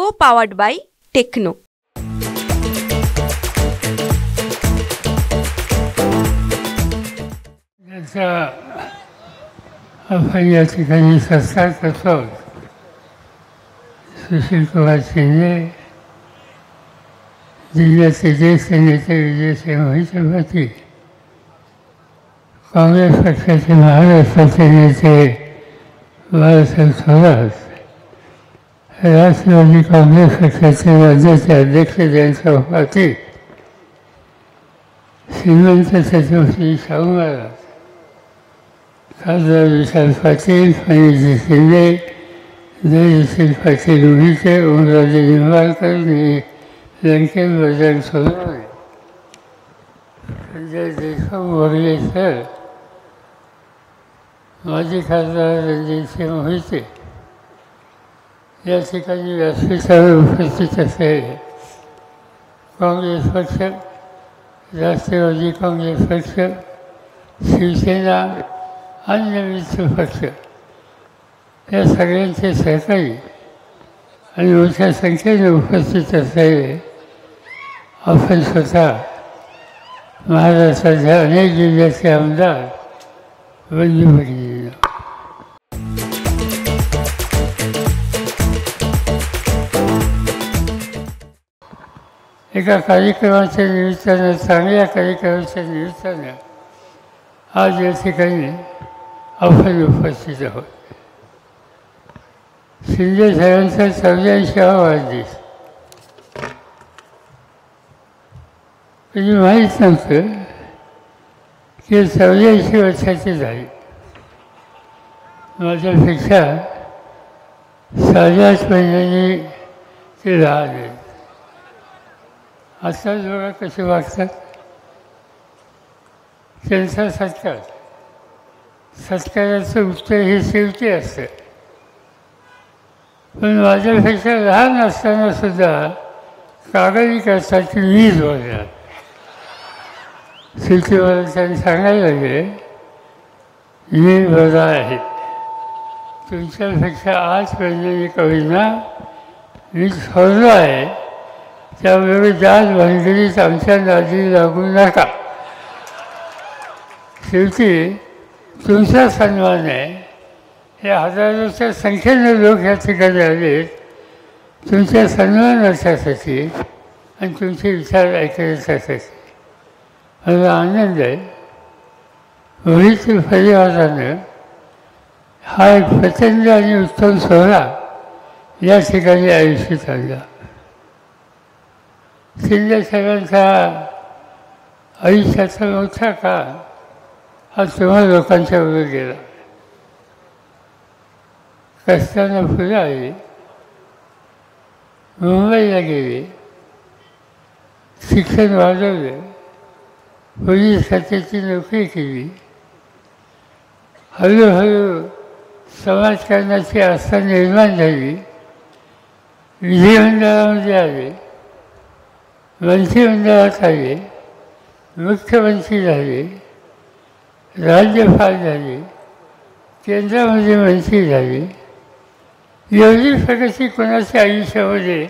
co-powered by Techno. आपण या ठिकाणी सत्कार करतो. सुशील कुमार शिंदे जिल्ह्याचे ज्येष्ठ नेते विजयसिंह मोहिते पाटील, काँग्रेस पक्षाचे महाराष्ट्राचे नेते बाळासाहेब थोरात, राष्ट्रवादी काँग्रेस पक्षाचे राज्याचे अध्यक्ष जयंतराव पाटील, श्रीमंत छत्रपती शाहू महाराज, खासदार विशाल पाटील, फणीजी शिंदे, धैर्यशील पाटील उभीचे, ओमराजे निंबाळकर, लंके, बजरंग सोनवणे, संजय देशमुख वगैरे सर, माजी खासदार रणजितसिंह मोहिते या ठिकाणी व्यासपीठावर उपस्थित असलेले काँग्रेस पक्ष, राष्ट्रवादी काँग्रेस पक्ष, शिवसेना, अन्य मित्र पक्ष या सगळ्यांचे सहकारी आणि मोठ्या संख्येने उपस्थित असलेले आपण स्वतः महाराष्ट्राच्या अनेक जिल्ह्याचे आमदार बंधू भगिनींनो, एका कार्यक्रमाच्या निमित्तानं, चांगल्या कार्यक्रमाच्या निमित्तानं आज या ठिकाणी आपण उपस्थित आहोत. शिंदे साहेबांचा 84वा वाढदिवस. कधी माहीत नव्हतं की 84 वर्षाचे झाले. माझ्यापेक्षा 8.5 महिन्यांनी ते लहान आहेत. आजकाल बघा कसे वागतात. त्यांचा सत्काराचं उत्तर हे शेवटी असतं. पण माझ्यापेक्षा लहान असताना सुद्धा कागदी करतात की मी जोडणार. शेवटीवर त्यांनी सांगायला लागले, मी बरा आहे, तुमच्यापेक्षा 8 महिन्यांनी का होईना मी थोरलो आहे, त्यामुळे जात भानगडीत आमच्या नादी लागू नका. शेवटी तुमचा सन्मान आहे. हे हजारोच्या संख्येने लोक या ठिकाणी आलेत तुमच्या सन्मानासाठी आणि तुमचे विचार ऐकण्यासाठी. मला आनंद आहे. मोहिते परिवारानं हा एक प्रचंड आणि उत्तम सोहळा या ठिकाणी आयुष्यात आणला. शिंदे साहेबांचा आयुष्याचा मोठा काळ हा तेव्हा लोकांच्या बरोबर गेला. कष्टानं फुलं आली, मुंबईला गेले, शिक्षण वाढवलं, पोलीस खात्याची नोकरी केली. हळूहळू समाजकारणाची आस्था निर्माण झाली. विधिमंडळामध्ये आले, मंत्रिमंडळात आले, मुख्यमंत्री झाले, राज्यपाल झाले, केंद्रामध्ये मंत्री झाले. एवढी प्रगती कोणाच्या आयुष्यामध्ये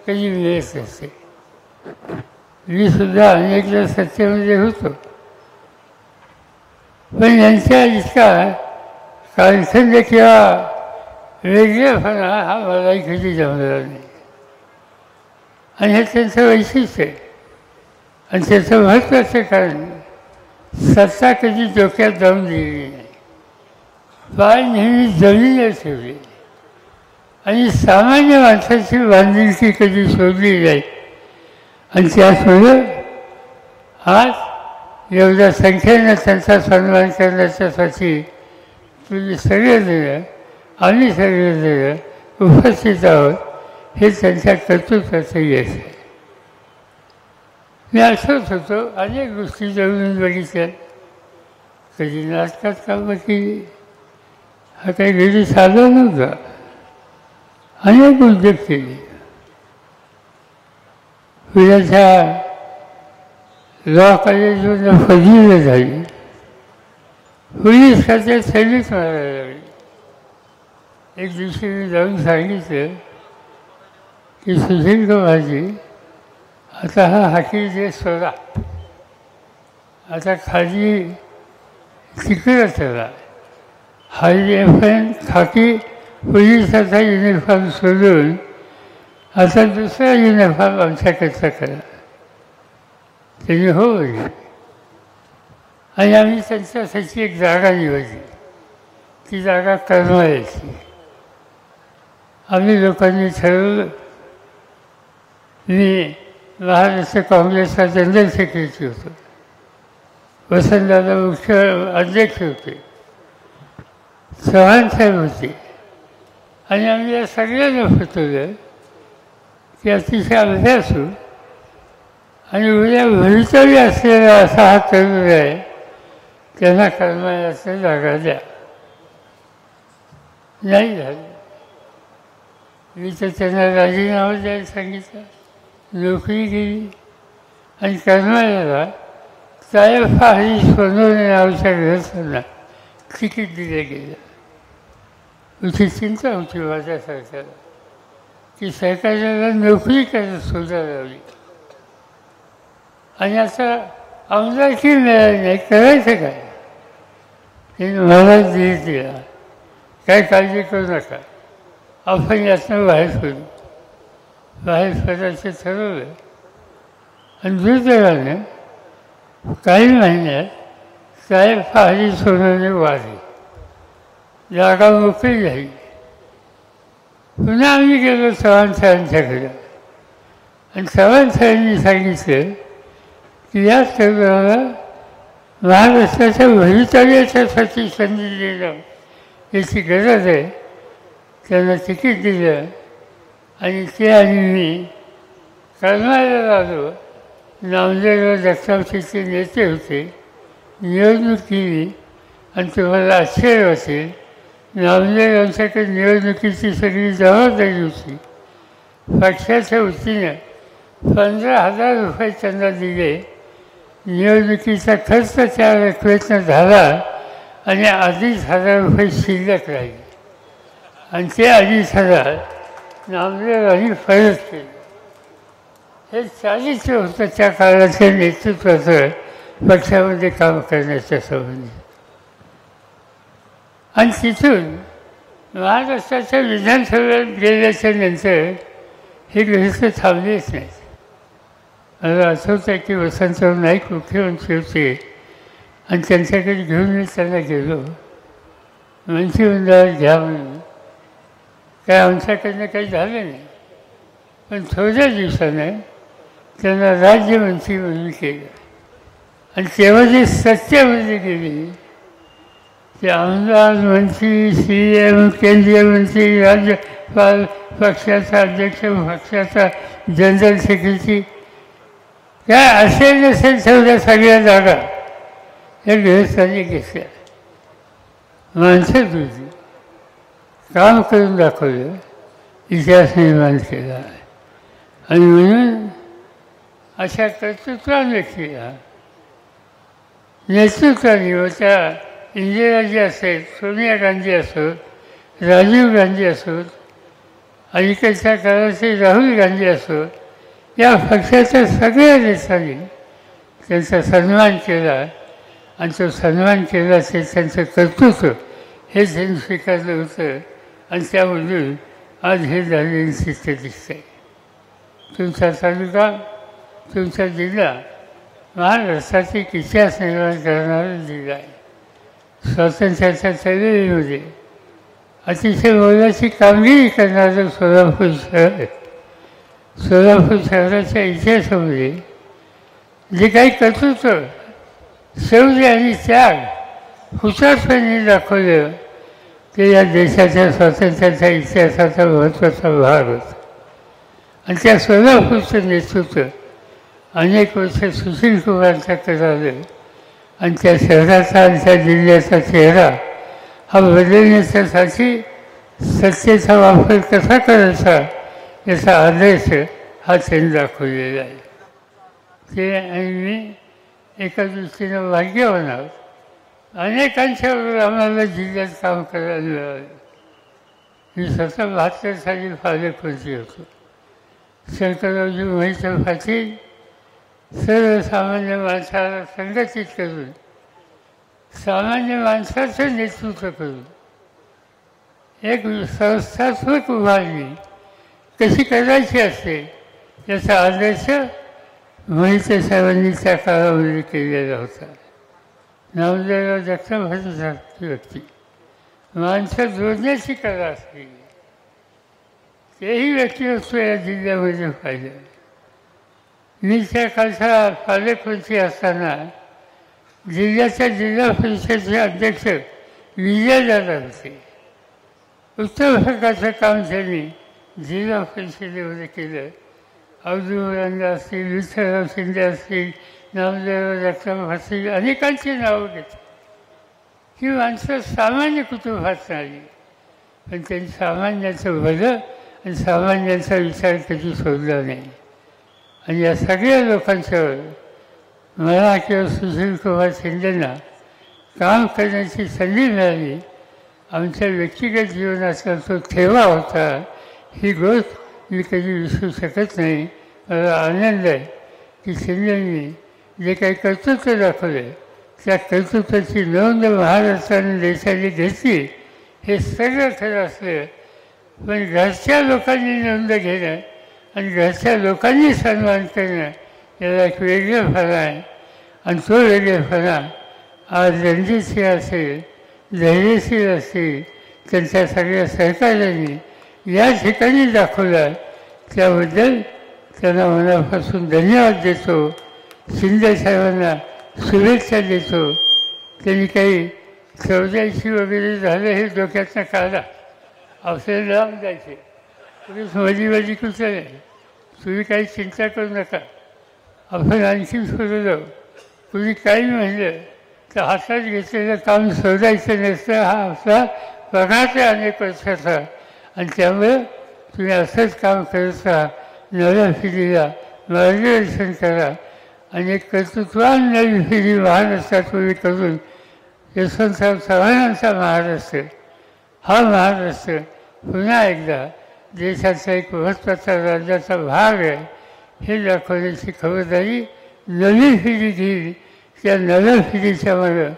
कधी मिळत नसते. मी सुद्धा अनेकदा सत्तेमध्ये होतो, पण यांच्या इतका कालखंड किंवा वेगळेपणा हा मलाही कधी जमला नाही. आणि हे त्यांचं वैशिष्ट्य आहे. आणि त्याचं महत्त्वाचं कारण सत्ता कधी डोक्यात जाऊन दिली नाही. पाय नेहमी जमिनीवर ठेवले आणि सामान्य माणसाची बांधिलकी कधी सोडली नाही. आणि त्यामुळं आज एवढ्या संख्येनं त्यांचा सन्मान करण्याच्यासाठी तुम्ही सगळेजण, आम्ही सगळेजण उपस्थित आहोत. हे त्यांच्या कर्तृत्वाचं यश आहे. मी आठवत होतो, अनेक गोष्टी जवळून बघितल्या. कधी नाटकात कामं केली, हा काही घरी साधा नव्हता. अनेक उद्योग केले. पुण्याच्या लॉ कॉलेजमधून पदवी झाली. पोलीस खात्यात सर्व्हिस मारायला लागली. एक दिवशी मी जाऊन सांगितलं की सुशील कुमारजी आता हा हाकी जे सोडा, आता खाली तिकडे चला. हाय एफएन खाकी पोलिसाचा युनिफॉर्म सोडून आता दुसरा युनिफॉर्म आमच्याकडचा करा. त्यांनी हो बोलले आणि आम्ही त्यांच्यासाठी एक जागा निवडली. ती जागा करमाळ्याची. आम्ही लोकांनी ठरवलं. मी महाराष्ट्र काँग्रेसचा जनरल सेक्रेटरी होतो, वसंतदादा मुख्य अध्यक्ष होते, चव्हाण साहेब होते आणि आम्ही या सगळ्यांना फसवलं की अतिशय अभ्यासू आणि उद्या भवितव्य असलेला असा हा तरुण आहे, त्यांना करमाळ्याचं जागा द्या. नाही झालं. मी तर त्यांना राजीनामा द्यायला सांगितलं, नोकरी गेली आणि करमाळ्याला तायफा हरी सोनवणे नावाच्या ग्रस्तांना तिकीट दिलं गेलं. तुझी चिंता होती माझ्या सरकारला की सरकारला नोकरी करायला सुद्धा लावली आणि आता आमदारकी मिळाली नाही, करायचं काय. तिने मला धीर दिला, काय काळजी करू नका, आपण यातनं बाहेर पडू. बाहेर पडायचं ठरवलं आणि दुर्दैवानं काही महिन्यात तायफा हरी सोनवणे वाढली, जागा मोकळी झाली. पुन्हा आम्ही गेलो चव्हाण साहेबांच्याकडं आणि चव्हाण साहेबांनी सांगितलं की या तरुणाला महाराष्ट्राच्या भवितव्याच्यासाठी संधी देणं याची गरज आहे. त्यांना तिकीट दिलं आणि ते आणि मी करमाळ्याला आलो. नामदेव दत्तावतीचे नेते होते. निवडणूक केली आणि तुम्हाला आश्चर्य वाटेल, नामदेव यांच्याकडे निवडणुकीची सगळी जबाबदारी होती. पक्षाच्या वतीनं 15,000 रुपये त्यांना दिले. निवडणुकीचा खर्च त्या रकमेतनं झाला आणि 2,500 रुपये शिल्लक राहिले आणि ते 2,500 नामदेवांनी परत केले. हे चालीचं होतं त्या काळाच्या नेतृत्वाचं पक्षामध्ये काम करण्याच्या संबंधी. आणि तिथून महाराष्ट्राच्या विधानसभेत गेल्याच्या नंतर हे गृहस्थ थांबलेच नाहीत. मला आठवतं आहे की वसंतराव नाईक मुख्यमंत्री होते आणि त्यांच्याकडे घेऊन मी त्यांना गेलो. मंत्रिमंडळात घ्या म्हणून. काय आमच्याकडनं काही झालं नाही, पण थोड्या दिवसानं त्यांना राज्यमंत्री म्हणून केलं. आणि तेव्हा जी सत्तेमध्ये गेली ते आमदार, मंत्री, CM, केंद्रीय मंत्री, राज्यपाल, पक्षाचा अध्यक्ष, पक्षाचा जनरल सेक्रेटरी, काय असेल नसेल तेवढ्या सगळ्या जागा या गृहस्थांनी घेतल्या. माणसं तुझी काम करून दाखवलं, इतिहास निर्माण केला आणि म्हणून अशा कर्तृत्वान व्यक्तीला नेतृत्वाने व त्या इंदिराजी असेल, सोनिया गांधी असोत, राजीव गांधी असोत, अलीकडच्या काळाचे राहुल गांधी असोत, या पक्षाच्या सगळ्या नेत्यांनी त्यांचा सन्मान केला आणि तो सन्मान केला ते त्यांचं कर्तृत्व हे त्यांनी स्वीकारलं होतं आणि त्यामधून आज हे झालेलं चित्र दिसतं आहे. तुमचा तालुका, तुमचा जिल्हा महाराष्ट्राचा इतिहास निर्माण करणारा जिल्हा आहे. स्वातंत्र्याच्या चळवळीमध्ये अतिशय मोलाची कामगिरी करणारं सोलापूर शहर आहे. सोलापूर शहराच्या इतिहासामध्ये जे काही कर्तृत्व, शौर्य आणि त्याग हुशारपणे दाखवलं ते या देशाच्या स्वातंत्र्याच्या इतिहासाचा महत्त्वाचा भाग होता. आणि त्या सोलापूरचं नेतृत्व अनेक वर्ष सुशील कुमारांच्याकडे आलं आणि त्या शहराचा आणि त्या जिल्ह्याचा चेहरा हा बदलण्यासाठी सत्तेचा वापर कसा करायचा याचा आदर्श हा त्यांनी दाखवलेला आहे. ते आणि मी एका दृष्टीनं भाग्यवान आहोत. अनेकांच्याबरोबर आम्हाला जिल्ह्यात काम करायला मिळालं. मी स्वतः 72 साली पालकमंत्री होतो. शंकररावजी मोहिते पाटील सर्वसामान्य माणसाला संघटित करून सामान्य माणसाचं नेतृत्व करून एक संस्थात्मक उभारणी कशी करायची असते याचा आदर्श मोहिते साहेबांनी त्या काळामध्ये केलेला होता. नामदेवराव जगताप व्यक्ती माणसं जोडण्याची कला असते, तेही व्यक्तिमत्व या जिल्ह्यामध्ये पाहिलं. मी त्या काळचा पालकमंत्री असताना जिल्ह्याच्या जिल्हा परिषदेचे अध्यक्ष विजयदादा होते. उत्तम प्रकारचं काम त्यांनी जिल्हा परिषदेमध्ये केलं. अब्दुल असतील, विठ्ठलराव शिंदे असतील, नामदेवराव जगताप असतील, अनेकांची नावं घेतली. ही माणसं सामान्य कुटुंबात आली, पण त्यांनी सामान्याचं भलं आणि सामान्यांचा विचार कधी सोडला नाही. आणि या सगळ्या लोकांच्यावर मला किंवा सुशीलकुमार शिंदेंना काम करण्याची संधी मिळाली. आमच्या व्यक्तिगत जीवनाचा तो ठेवा होता, ही गोष्ट मी कधी विसरू शकत नाही. मला आनंद आहे की शिंदेंनी जे काही कर्तृत्व दाखवले त्या कर्तृत्वाची नोंद महाराष्ट्राने देशाने घेतली. हे सगळं खरं असलं, पण घरच्या लोकांनी नोंद घेणं आणि घरच्या लोकांनी सन्मान करणं याला एक वेगळेपणा आहे. आणि तो वेगळेपणा आज रणजितसिंह असेल, धैर्यशील असतील, त्यांच्या सगळ्या सहकार्यांनी या ठिकाणी दाखवला. त्याबद्दल त्यांना मनापासून धन्यवाद देतो. शिंदेसाहेबांना शुभेच्छा देतो. त्यांनी काही 84 वगैरे झालं हे डोक्यातनं काढा. आपल्याला लांब जायचे, पोलीस माझी कुठं आहे, तुम्ही काही चिंता करू नका, आपण आणखीन सुरू जाऊ. कुणी काही म्हणलं तर हातात घेतलेलं काम शोधायचं नसतं. हा आपला बघाचा अनेक वर्षाचा, आणि त्यामुळे तुम्ही असंच काम करत राहा. नव्या पिढीला मार्गदर्शन करा आणि एक कर्तृत्वान नवी पिढी महाराष्ट्रात उभी करून यशवंतराव चव्हाणांचा महाराष्ट्र, हा महाराष्ट्र पुन्हा एकदा देशाचा एक महत्त्वाचा राज्याचा भाग आहे हे दाखवण्याची खबरदारी नवी पिढी घेईल. त्या नव्या पिढीच्या मागं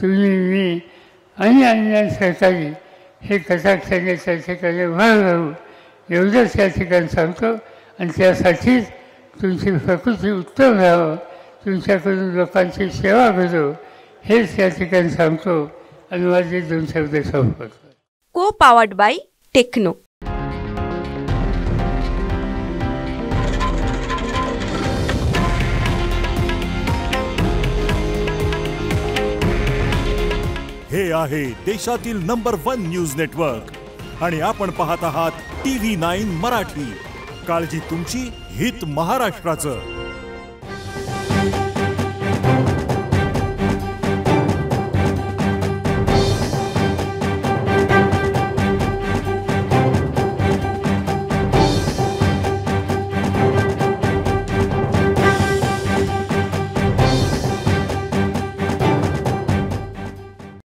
तुम्ही, मी आणि अन्य सहकारी हे कटाक्षाने त्या ठिकाणी उभा राहू, एवढंच या ठिकाणी सांगतो. आणि त्यासाठीच तुमची प्रकृती उत्तम राहावं, तुमच्याकडून लोकांची सेवा करू, हेच या ठिकाणी सांगतो आणि माझे 2 शब्द संपवतो. को पावर्ड बाय टेक्नो. हे आहे देशातील नंबर 1 न्यूज नेटवर्क आणि आपण पाहत आहात TV9 मराठी. काळजी तुमची, हित महाराष्ट्राचं.